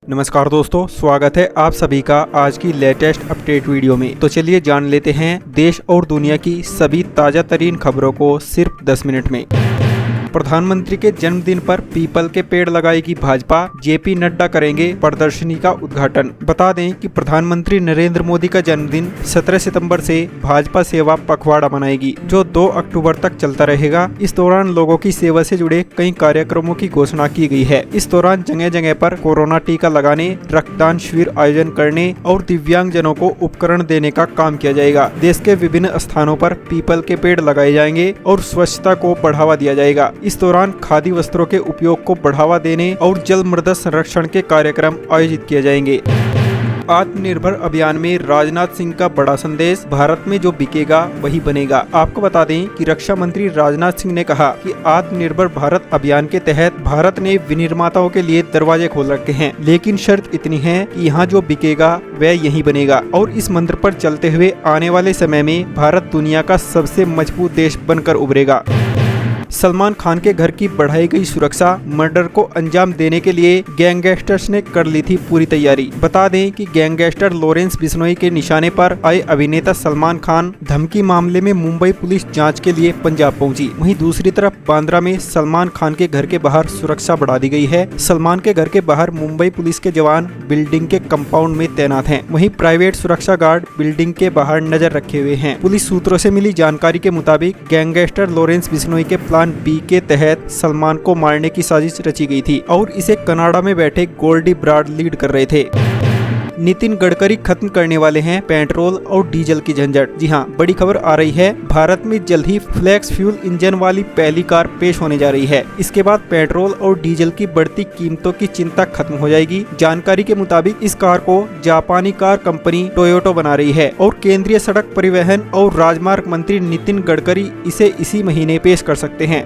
नमस्कार दोस्तों, स्वागत है आप सभी का आज की लेटेस्ट अपडेट वीडियो में। तो चलिए जान लेते हैं देश और दुनिया की सभी ताजा तरीन खबरों को सिर्फ 10 मिनट में। प्रधानमंत्री के जन्मदिन पर पीपल के पेड़ लगाएगी भाजपा, जेपी नड्डा करेंगे प्रदर्शनी का उद्घाटन। बता दें कि प्रधानमंत्री नरेंद्र मोदी का जन्मदिन 17 सितंबर से भाजपा सेवा पखवाड़ा मनाएगी, जो 2 अक्टूबर तक चलता रहेगा। इस दौरान लोगों की सेवा से जुड़े कई कार्यक्रमों की घोषणा की गई है। इस दौरान जगह जगह पर कोरोना टीका लगाने, रक्तदान शिविर आयोजन करने और दिव्यांग जनों को उपकरण देने का काम किया जाएगा। देश के विभिन्न स्थानों पर पीपल के पेड़ लगाए जाएंगे और स्वच्छता को बढ़ावा दिया जाएगा। इस दौरान खादी वस्त्रों के उपयोग को बढ़ावा देने और जल मृदा संरक्षण के कार्यक्रम आयोजित किए जाएंगे। आत्मनिर्भर अभियान में राजनाथ सिंह का बड़ा संदेश, भारत में जो बिकेगा वही बनेगा। आपको बता दें कि रक्षा मंत्री राजनाथ सिंह ने कहा कि आत्मनिर्भर भारत अभियान के तहत भारत ने विनिर्माताओं के लिए दरवाजे खोल रखे हैं, लेकिन शर्त इतनी है कि यहाँ जो बिकेगा वह यही बनेगा। और इस मंत्र पर चलते हुए आने वाले समय में भारत दुनिया का सबसे मजबूत देश बनकर उभरेगा। सलमान खान के घर की बढ़ाई गई सुरक्षा, मर्डर को अंजाम देने के लिए गैंगस्टर्स ने कर ली थी पूरी तैयारी। बता दें कि गैंगस्टर लॉरेंस बिश्नोई के निशाने पर आए अभिनेता सलमान खान धमकी मामले में मुंबई पुलिस जांच के लिए पंजाब पहुंची। वहीं दूसरी तरफ बांद्रा में सलमान खान के घर के बाहर सुरक्षा बढ़ा दी गई है। सलमान के घर के बाहर मुंबई पुलिस के जवान बिल्डिंग के कंपाउंड में तैनात हैं। वहीं प्राइवेट सुरक्षा गार्ड बिल्डिंग के बाहर नजर रखे हुए हैं। पुलिस सूत्रों से मिली जानकारी के मुताबिक गैंगस्टर लॉरेंस बिश्नोई के प्लान बी के तहत सलमान को मारने की साजिश रची गई थी और इसे कनाडा में बैठे गोल्डी ब्राड लीड कर रहे थे। नितिन गडकरी खत्म करने वाले हैं पेट्रोल और डीजल की झंझट। जी हां, बड़ी खबर आ रही है, भारत में जल्द ही फ्लेक्स फ्यूल इंजन वाली पहली कार पेश होने जा रही है। इसके बाद पेट्रोल और डीजल की बढ़ती कीमतों की चिंता खत्म हो जाएगी। जानकारी के मुताबिक इस कार को जापानी कार कंपनी टोयोटा बना रही है और केंद्रीय सड़क परिवहन और राजमार्ग मंत्री नितिन गडकरी इसे इसी महीने पेश कर सकते हैं।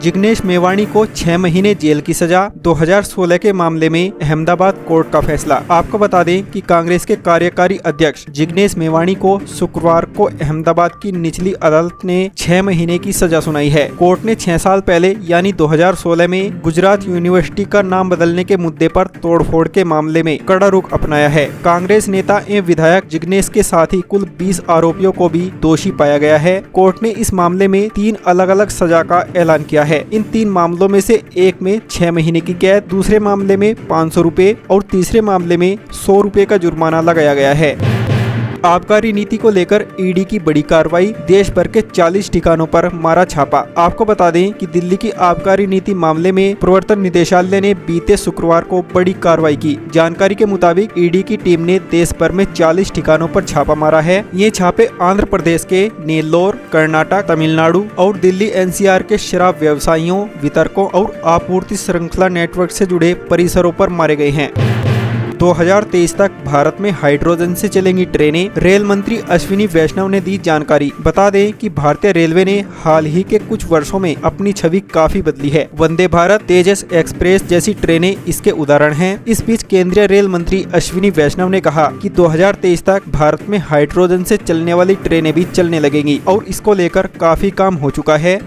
जिग्नेश मेवाणी को 6 महीने जेल की सजा, 2016 के मामले में अहमदाबाद कोर्ट का फैसला। आपको बता दें कि कांग्रेस के कार्यकारी अध्यक्ष जिग्नेश मेवाणी को शुक्रवार को अहमदाबाद की निचली अदालत ने 6 महीने की सजा सुनाई है। कोर्ट ने 6 साल पहले यानी 2016 में गुजरात यूनिवर्सिटी का नाम बदलने के मुद्दे पर तोड़फोड़ के मामले में कड़ा रुख अपनाया है। कांग्रेस नेता एवं विधायक जिग्नेश के साथ ही कुल 20 आरोपियों को भी दोषी पाया गया है। कोर्ट ने इस मामले में 3 अलग अलग सजा का ऐलान किया है। इन 3 मामलों में से एक में 6 महीने की कैद, दूसरे मामले में 500 रुपए और तीसरे मामले में 100 रुपए का जुर्माना लगाया गया है। आबकारी नीति को लेकर ईडी की बड़ी कार्रवाई, देश भर के 40 ठिकानों पर मारा छापा। आपको बता दें कि दिल्ली की आबकारी नीति मामले में प्रवर्तन निदेशालय ने बीते शुक्रवार को बड़ी कार्रवाई की। जानकारी के मुताबिक ईडी की टीम ने देश भर में 40 ठिकानों पर छापा मारा है। ये छापे आंध्र प्रदेश के नेल्लोर, कर्नाटक, तमिलनाडु और दिल्ली एनसीआर के शराब व्यवसायियों, वितरकों और आपूर्ति श्रृंखला नेटवर्क से जुड़े परिसरों पर मारे गए हैं। 2023 तक भारत में हाइड्रोजन से चलेंगी ट्रेनें, रेल मंत्री अश्विनी वैष्णव ने दी जानकारी। बता दें कि भारतीय रेलवे ने हाल ही के कुछ वर्षों में अपनी छवि काफी बदली है। वंदे भारत, तेजस एक्सप्रेस जैसी ट्रेनें इसके उदाहरण हैं। इस बीच केंद्रीय रेल मंत्री अश्विनी वैष्णव ने कहा कि 2023 तक भारत में हाइड्रोजन से चलने वाली ट्रेनें भी चलने लगेंगी और इसको लेकर काफी काम हो चुका है।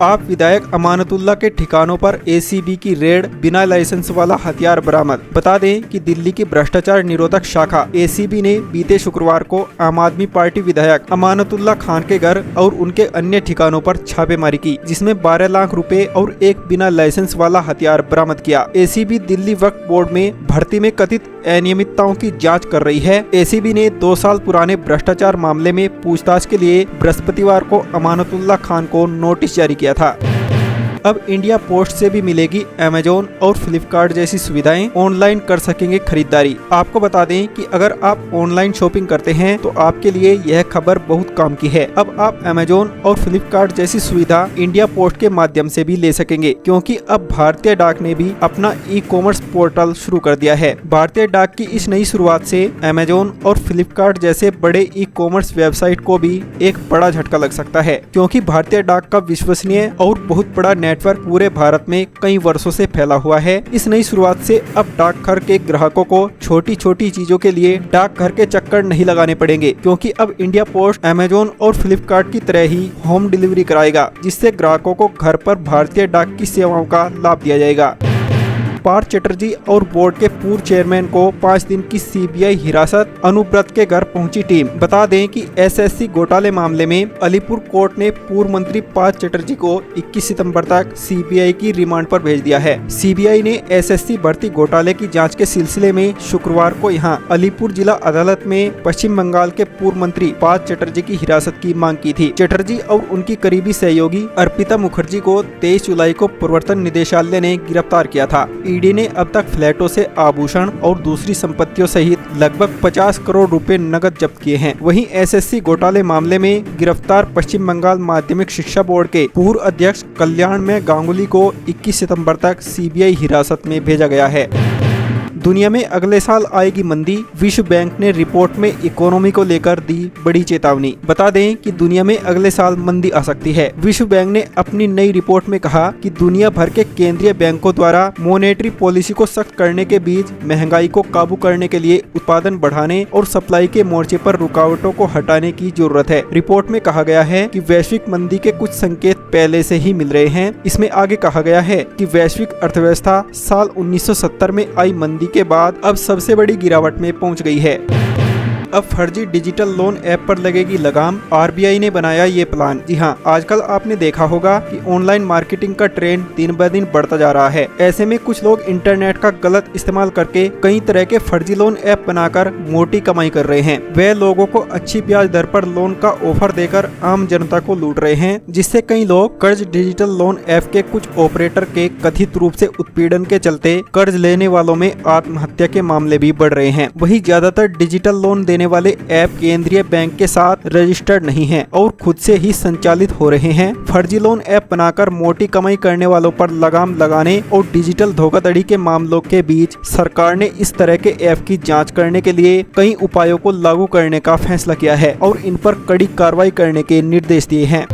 आप विधायक अमानतुल्लाह के ठिकानों पर एसीबी की रेड, बिना लाइसेंस वाला हथियार बरामद। बता दें कि दिल्ली की भ्रष्टाचार निरोधक शाखा एसीबी ने बीते शुक्रवार को आम आदमी पार्टी विधायक अमानतुल्लाह खान के घर और उनके अन्य ठिकानों पर छापेमारी की, जिसमें 12 लाख रुपए और एक बिना लाइसेंस वाला हथियार बरामद किया। एसीबी दिल्ली वक्फ बोर्ड में भर्ती में कथित अनियमितताओं की जांच कर रही है। एसीबी ने 2 साल पुराने भ्रष्टाचार मामले में पूछताछ के लिए बृहस्पतिवार को अमानतुल्लाह खान को नोटिस जारी किया था। अब इंडिया पोस्ट से भी मिलेगी अमेजोन और फ्लिपकार्ट जैसी सुविधाएं, ऑनलाइन कर सकेंगे खरीदारी। आपको बता दें कि अगर आप ऑनलाइन शॉपिंग करते हैं तो आपके लिए यह खबर बहुत काम की है। अब आप अमेजोन और फ्लिपकार्ट जैसी सुविधा इंडिया पोस्ट के माध्यम से भी ले सकेंगे, क्योंकि अब भारतीय डाक ने भी अपना ई-कॉमर्स पोर्टल शुरू कर दिया है। भारतीय डाक की इस नई शुरुआत से अमेजोन और फ्लिपकार्ट जैसे बड़े ई-कॉमर्स वेबसाइट को भी एक बड़ा झटका लग सकता है, क्योंकि भारतीय डाक का विश्वसनीय और बहुत बड़ा नेटवर्क पूरे भारत में कई वर्षों से फैला हुआ है। इस नई शुरुआत से अब डाकघर के ग्राहकों को छोटी छोटी चीजों के लिए डाकघर के चक्कर नहीं लगाने पड़ेंगे, क्योंकि अब इंडिया पोस्ट अमेजोन और फ्लिपकार्ट की तरह ही होम डिलीवरी कराएगा, जिससे ग्राहकों को घर पर भारतीय डाक की सेवाओं का लाभ दिया जाएगा। पार्थ चटर्जी और बोर्ड के पूर्व चेयरमैन को 5 दिन की सीबीआई हिरासत, अनुव्रत के घर पहुंची टीम। बता दें कि एसएससी घोटाले मामले में अलीपुर कोर्ट ने पूर्व मंत्री पार्थ चटर्जी को 21 सितंबर तक सीबीआई की रिमांड पर भेज दिया है। सीबीआई ने एसएससी भर्ती घोटाले की जांच के सिलसिले में शुक्रवार को यहां अलीपुर जिला अदालत में पश्चिम बंगाल के पूर्व मंत्री पार्थ चटर्जी की हिरासत की मांग की थी। चटर्जी और उनकी करीबी सहयोगी अर्पिता मुखर्जी को 23 जुलाई को प्रवर्तन निदेशालय ने गिरफ्तार किया था। ईडी ने अब तक फ्लैटों से आभूषण और दूसरी संपत्तियों सहित लगभग 50 करोड़ रुपए नकद जब्त किए हैं। वहीं एसएससी घोटाले मामले में गिरफ्तार पश्चिम बंगाल माध्यमिक शिक्षा बोर्ड के पूर्व अध्यक्ष कल्याण में गांगुली को 21 सितंबर तक सीबीआई हिरासत में भेजा गया है। दुनिया में अगले साल आएगी मंदी, विश्व बैंक ने रिपोर्ट में इकोनॉमी को लेकर दी बड़ी चेतावनी। बता दें कि दुनिया में अगले साल मंदी आ सकती है। विश्व बैंक ने अपनी नई रिपोर्ट में कहा कि दुनिया भर के केंद्रीय बैंकों द्वारा मॉनेटरी पॉलिसी को सख्त करने के बीच महंगाई को काबू करने के लिए उत्पादन बढ़ाने और सप्लाई के मोर्चे पर रुकावटों को हटाने की जरूरत है। रिपोर्ट में कहा गया है कि वैश्विक मंदी के कुछ संकेत पहले से ही मिल रहे हैं। इसमें आगे कहा गया है कि वैश्विक अर्थव्यवस्था साल 1970 में आई मंदी के बाद अब सबसे बड़ी गिरावट में पहुंच गई है। अब फर्जी डिजिटल लोन ऐप पर लगेगी लगाम, आरबीआई ने बनाया ये प्लान। जी हां, आजकल आपने देखा होगा कि ऑनलाइन मार्केटिंग का ट्रेंड दिन ब दिन बढ़ता जा रहा है। ऐसे में कुछ लोग इंटरनेट का गलत इस्तेमाल करके कई तरह के फर्जी लोन ऐप बनाकर मोटी कमाई कर रहे हैं। वे लोगों को अच्छी ब्याज दर पर लोन का ऑफर देकर आम जनता को लूट रहे हैं, जिससे कई लोग कर्ज डिजिटल लोन ऐप के कुछ ऑपरेटर के कथित रूप से उत्पीड़न के चलते कर्ज लेने वालों में आत्महत्या के मामले भी बढ़ रहे हैं। वही ज्यादातर डिजिटल लोन देने वाले ऐप केंद्रीय बैंक के साथ रजिस्टर्ड नहीं हैं और खुद से ही संचालित हो रहे हैं। फर्जी लोन ऐप बनाकर मोटी कमाई करने वालों पर लगाम लगाने और डिजिटल धोखाधड़ी के मामलों के बीच सरकार ने इस तरह के ऐप की जांच करने के लिए कई उपायों को लागू करने का फैसला किया है और इन पर कड़ी कार्रवाई करने के निर्देश दिए हैं।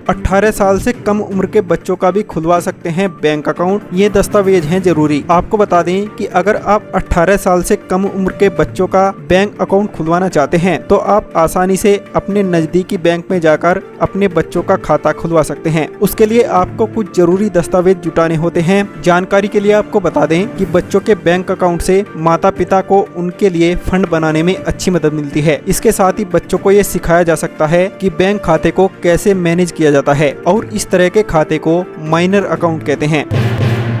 18 साल से कम उम्र के बच्चों का भी खुलवा सकते हैं बैंक अकाउंट, ये दस्तावेज हैं जरूरी। आपको बता दें कि अगर आप 18 साल से कम उम्र के बच्चों का बैंक अकाउंट खुलवाना चाहते हैं तो आप आसानी से अपने नजदीकी बैंक में जाकर अपने बच्चों का खाता खुलवा सकते हैं। उसके लिए आपको कुछ जरूरी दस्तावेज जुटाने होते हैं। जानकारी के लिए आपको बता दें कि बच्चों के बैंक अकाउंट से माता पिता को उनके लिए फंड बनाने में अच्छी मदद मिलती है। इसके साथ ही बच्चों को ये सिखाया जा सकता है कि बैंक खाते को कैसे मैनेज किया जाता है और इस तरह के खाते को माइनर अकाउंट कहते हैं।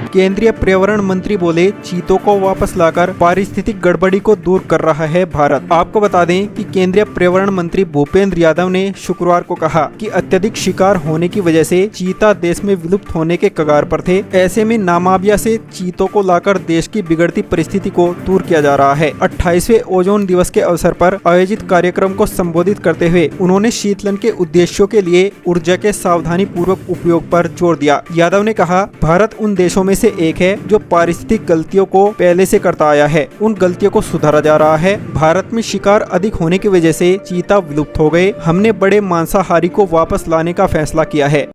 केंद्रीय पर्यावरण मंत्री बोले, चीतों को वापस लाकर पारिस्थितिक गड़बड़ी को दूर कर रहा है भारत। आपको बता दें कि केंद्रीय पर्यावरण मंत्री भूपेंद्र यादव ने शुक्रवार को कहा कि अत्यधिक शिकार होने की वजह से चीता देश में विलुप्त होने के कगार पर थे। ऐसे में नामाबिया से चीतों को लाकर देश की बिगड़ती परिस्थिति को दूर किया जा रहा है। 28वें ओजोन दिवस के अवसर पर आयोजित कार्यक्रम को संबोधित करते हुए उन्होंने शीतलन के उद्देश्यों के लिए ऊर्जा के सावधानी पूर्वक उपयोग पर जोर दिया। यादव ने कहा, भारत उन देशों में से एक है जो पारिस्थितिक गलतियों को पहले से करता आया है। उन गलतियों को सुधारा जा रहा है। भारत में शिकार अधिक होने की वजह से चीता विलुप्त हो गए। हमने बड़े मांसाहारी को वापस लाने का फैसला किया है।